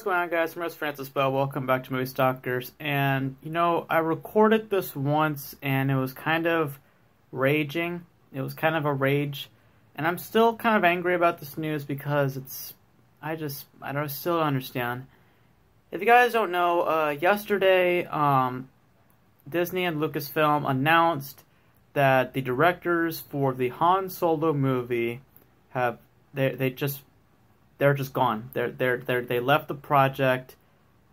going on, guys? My name is Francis Beau. Welcome back to MovieStalkers. And, I recorded this once, and it was kind of raging. It was kind of a rage. And I'm still kind of angry about this news because I still don't understand. If you guys don't know, yesterday, Disney and Lucasfilm announced that the directors for the Han Solo movie they're just gone. They left the project,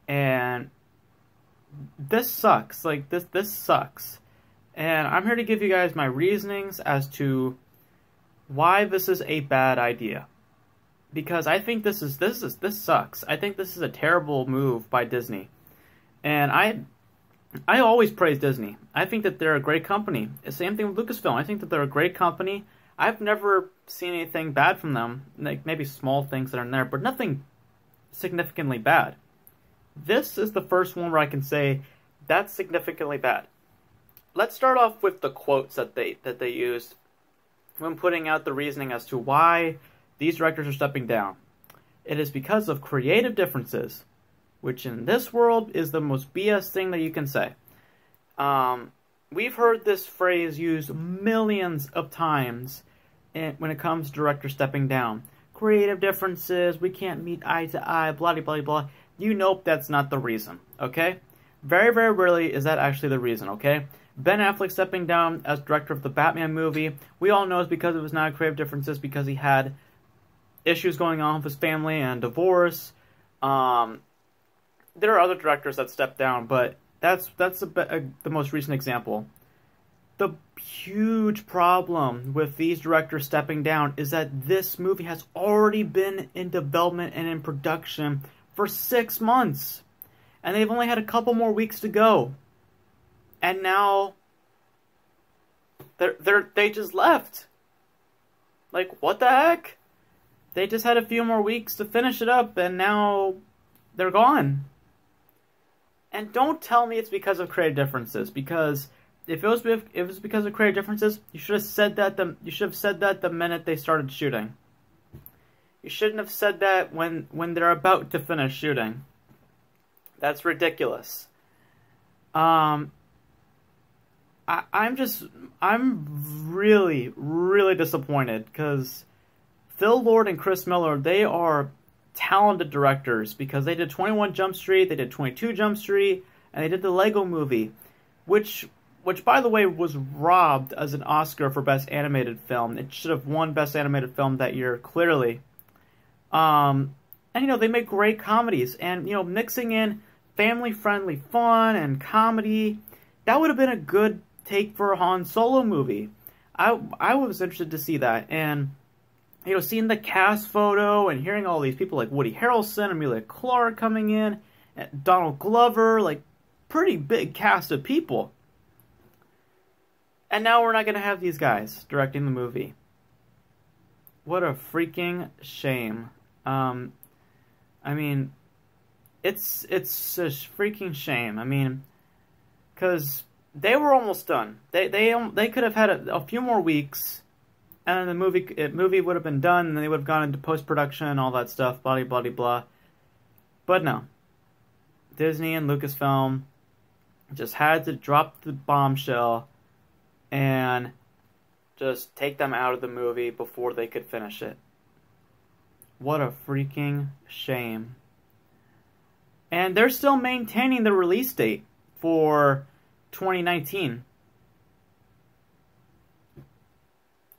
and this sucks. Like this sucks. And I'm here to give you guys my reasonings as to why this is a bad idea. Because I think this sucks. I think this is a terrible move by Disney. And I always praise Disney. I think that they're a great company. Same thing with Lucasfilm. I think that they're a great company. I've never seen anything bad from them. Like maybe small things that are in there, but nothing significantly bad. This is the first one where I can say that's significantly bad. Let's start off with the quotes that they used when putting out the reasoning as to why these directors are stepping down. It is because of creative differences, which in this world is the most BS thing that you can say. We've heard this phrase used millions of times when it comes to directors stepping down. Creative differences, we can't meet eye to eye, blah, blah, blah. You know that's not the reason, okay? Very, very rarely is that actually the reason, okay? Ben Affleck stepping down as director of the Batman movie, we all know it's because it was not creative differences, because he had issues going on with his family and divorce. There are other directors that stepped down, but that's the most recent example. The huge problem with these directors stepping down is that this movie has already been in development and in production for 6 months. And they've only had a couple more weeks to go. And now they just left. Like, what the heck? They just had a few more weeks to finish it up, and now they're gone. And don't tell me it's because of creative differences, because if it was because of creative differences, you should have said that the minute they started shooting. You shouldn't have said that when they're about to finish shooting. That's ridiculous. I'm really, really disappointed, because Phil Lord and Chris Miller, they are talented directors, because they did 21 Jump Street, they did 22 Jump Street, and they did the Lego Movie, which by the way was robbed as an Oscar for Best Animated Film. It should have won Best Animated Film that year, clearly. And they make great comedies, and mixing in family-friendly fun and comedy, that would have been a good take for a Han Solo movie. I was interested to see that, and seeing the cast photo and hearing all these people like Woody Harrelson, Emilia Clarke coming in, and Donald Glover, like pretty big cast of people. And now we're not going to have these guys directing the movie. What a freaking shame. I mean, it's a freaking shame. I mean, because they were almost done. They could have had a few more weeks, and the movie would have been done, and they would have gone into post-production and all that stuff, blah, blah, blah, blah. But no. Disney and Lucasfilm just had to drop the bombshell and just take them out of the movie before they could finish it. What a freaking shame. And they're still maintaining the release date for 2019.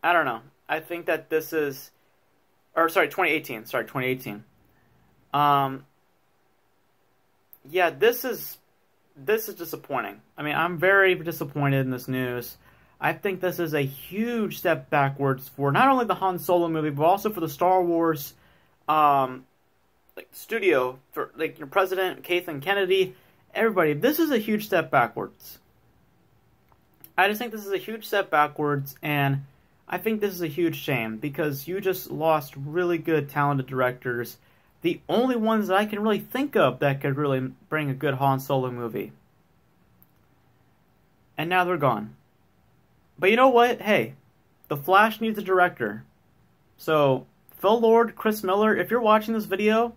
I don't know. I think that this is... Or, sorry, 2018. Sorry, 2018. Yeah, this is disappointing. I mean, I'm very disappointed in this news. I think this is a huge step backwards for not only the Han Solo movie, but also for the Star Wars studio, for your president, Kathleen Kennedy, everybody. This is a huge step backwards. I just think this is a huge step backwards, and I think this is a huge shame, because you just lost really good, talented directors. The only ones that I can really think of that could really bring a good Han Solo movie. And now they're gone. But you know what? Hey, The Flash needs a director. So, Phil Lord, Chris Miller, if you're watching this video,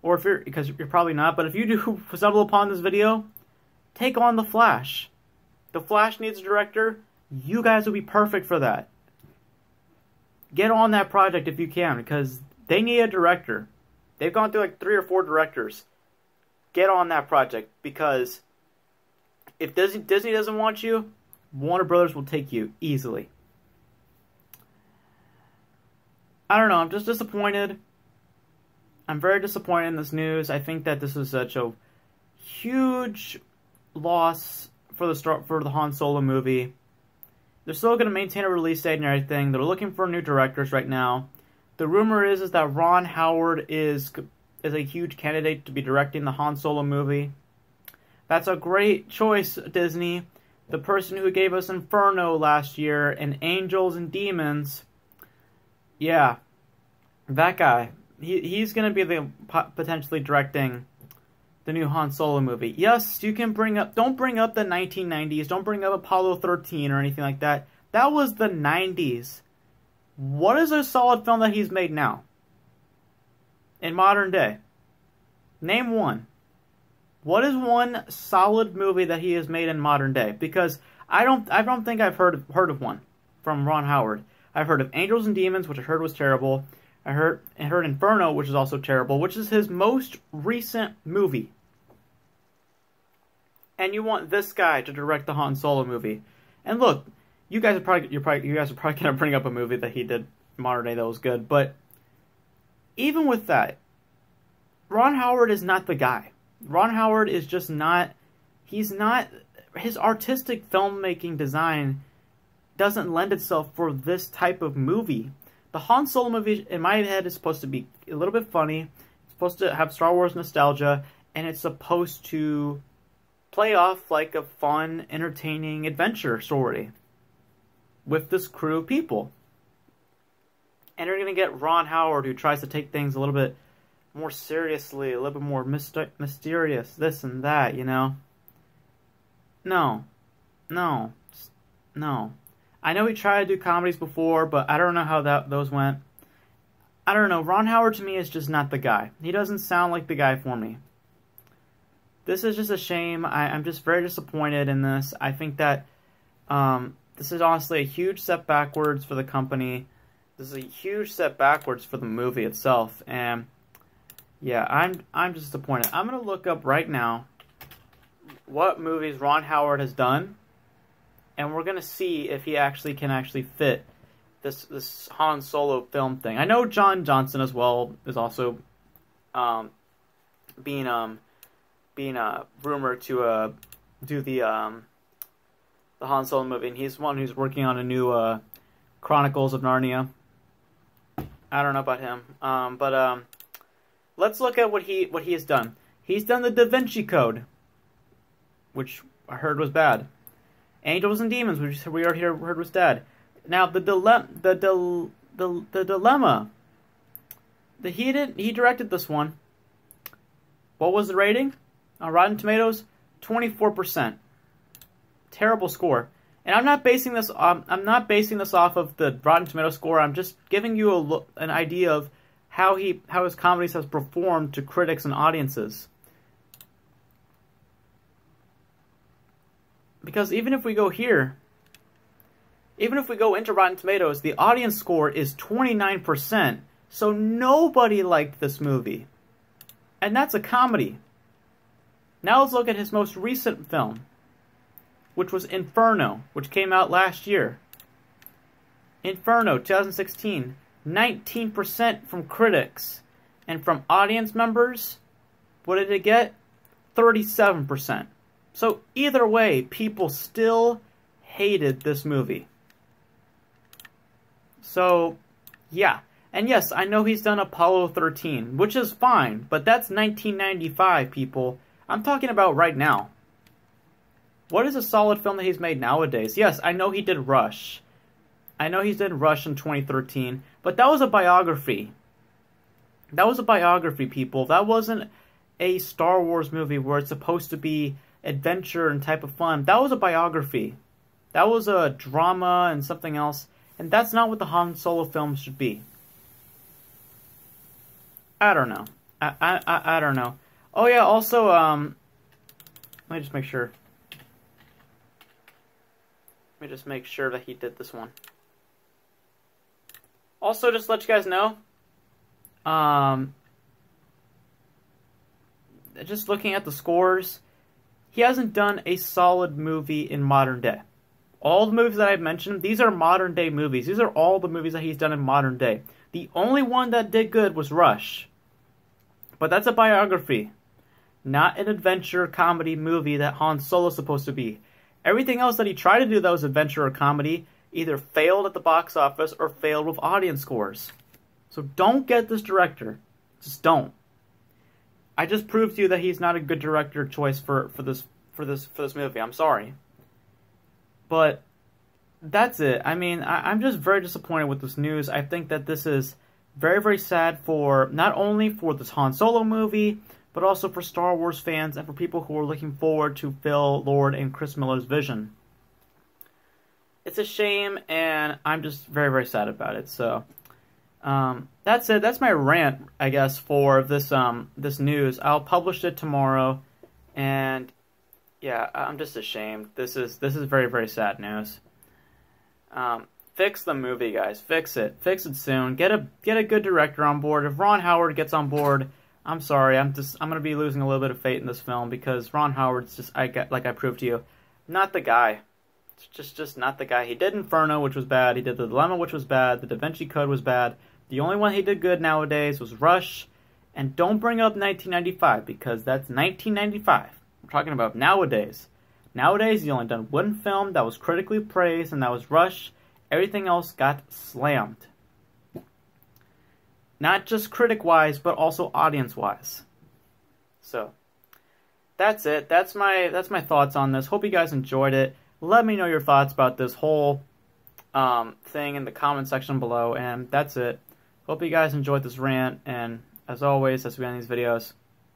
or if you're, because you're probably not, but if you do stumble upon this video, take on The Flash. The Flash needs a director. You guys will be perfect for that. Get on that project if you can, because they need a director. They've gone through like 3 or 4 directors. Get on that project, because if Disney doesn't want you, Warner Brothers will take you easily. I don't know, I'm just disappointed. I'm very disappointed in this news. I think that this is such a huge loss for the Han Solo movie. They're still going to maintain a release date and everything. They're looking for new directors right now. The rumor is that Ron Howard is a huge candidate to be directing the Han Solo movie. That's a great choice, Disney. The person who gave us Inferno last year and Angels and Demons. Yeah, that guy. He's going to be the potentially directing the new Han Solo movie. Yes, you can don't bring up the 1990s. Don't bring up Apollo 13 or anything like that. That was the 90s. What is a solid film that he's made now? In modern day? Name one. What is one solid movie that he has made in modern day? Because I don't think I've heard of one from Ron Howard. I've heard of Angels and Demons, which I heard was terrible. I heard Inferno, which is also terrible, which is his most recent movie. And you want this guy to direct the Han Solo movie. And look, you guys are probably gonna bring up a movie that he did modern day that was good, but even with that, Ron Howard is not the guy. Ron Howard is just not. He's not. His artistic filmmaking design doesn't lend itself for this type of movie. The Han Solo movie, in my head, is supposed to be a little bit funny. It's supposed to have Star Wars nostalgia, and it's supposed to play off like a fun, entertaining adventure story with this crew of people. And you're going to get Ron Howard, who tries to take things a little bit more seriously, a little bit more mysterious, this and that, you know? No. I know he tried to do comedies before, but I don't know how those went. I don't know. Ron Howard, to me, is just not the guy. He doesn't sound like the guy for me. This is just a shame. I'm just very disappointed in this. I think that this is honestly a huge step backwards for the company. This is a huge step backwards for the movie itself. And yeah, I'm just disappointed. I'm going to look up right now what movies Ron Howard has done. And we're going to see if he can fit this Han Solo film thing. I know John Johnson as well is also being rumored to do the Han Solo movie, and he's one who's working on a new Chronicles of Narnia. I don't know about him, but let's look at what he has done. He's done the Da Vinci Code, which I heard was bad. Angels and Demons, which we already heard was dead. Now the dilemma. He directed this one. What was the rating? On Rotten Tomatoes, 24%. Terrible score. And I'm not basing this off of the Rotten Tomatoes score. I'm just giving you an idea of how his comedies has performed to critics and audiences. Because even if we go into Rotten Tomatoes, the audience score is 29%. So nobody liked this movie. And that's a comedy. Now let's look at his most recent film, which was Inferno, which came out last year. Inferno, 2016. 19% from critics. And from audience members, what did it get? 37%. So either way, people still hated this movie. So, yeah. And yes, I know he's done Apollo 13, which is fine, but that's 1995, people. I'm talking about right now. What is a solid film that he's made nowadays? Yes, I know he did Rush. I know he did Rush in 2013, but that was a biography. That was a biography, people. That wasn't a Star Wars movie where it's supposed to be adventure and type of fun. That was a biography. That was a drama and something else, and that's not what the Han Solo film should be. I don't know. I don't know. Oh yeah, also, let me just make sure. Let me just make sure that he did this one. Also, just to let you guys know, just looking at the scores, he hasn't done a solid movie in modern day. All the movies that I've mentioned, these are modern day movies. These are all the movies that he's done in modern day. The only one that did good was Rush. But that's a biography, not an adventure comedy movie that Han Solo's supposed to be. Everything else that he tried to do that was adventure or comedy either failed at the box office or failed with audience scores. So don't get this director. Just don't. I just proved to you that he's not a good director choice for this movie. I'm sorry. But that's it. I mean, I'm just very disappointed with this news. I think that this is very, very sad for not only for this Han Solo movie, but also for Star Wars fans and for people who are looking forward to Phil Lord and Chris Miller's vision. It's a shame, and I'm just very, very sad about it. So, that's it. That's my rant, I guess, for this this news. I'll publish it tomorrow, and yeah, I'm just ashamed. This is very, very sad news. Fix the movie, guys. Fix it. Fix it soon. Get a good director on board. If Ron Howard gets on board, I'm sorry. I'm gonna be losing a little bit of faith in this film because Ron Howard's just like I proved to you, not the guy. It's just not the guy. He did Inferno, which was bad. He did The Dilemma, which was bad. The Da Vinci Code was bad. The only one he did good nowadays was Rush. And don't bring up 1995 because that's 1995. We're talking about nowadays. Nowadays, he's only done one film that was critically praised, and that was Rush. Everything else got slammed. Not just critic-wise, but also audience-wise. So, that's it. That's my thoughts on this. Hope you guys enjoyed it. Let me know your thoughts about this whole thing in the comment section below. And that's it. Hope you guys enjoyed this rant. And as always, as we end these videos,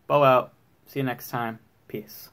Beau out. See you next time. Peace.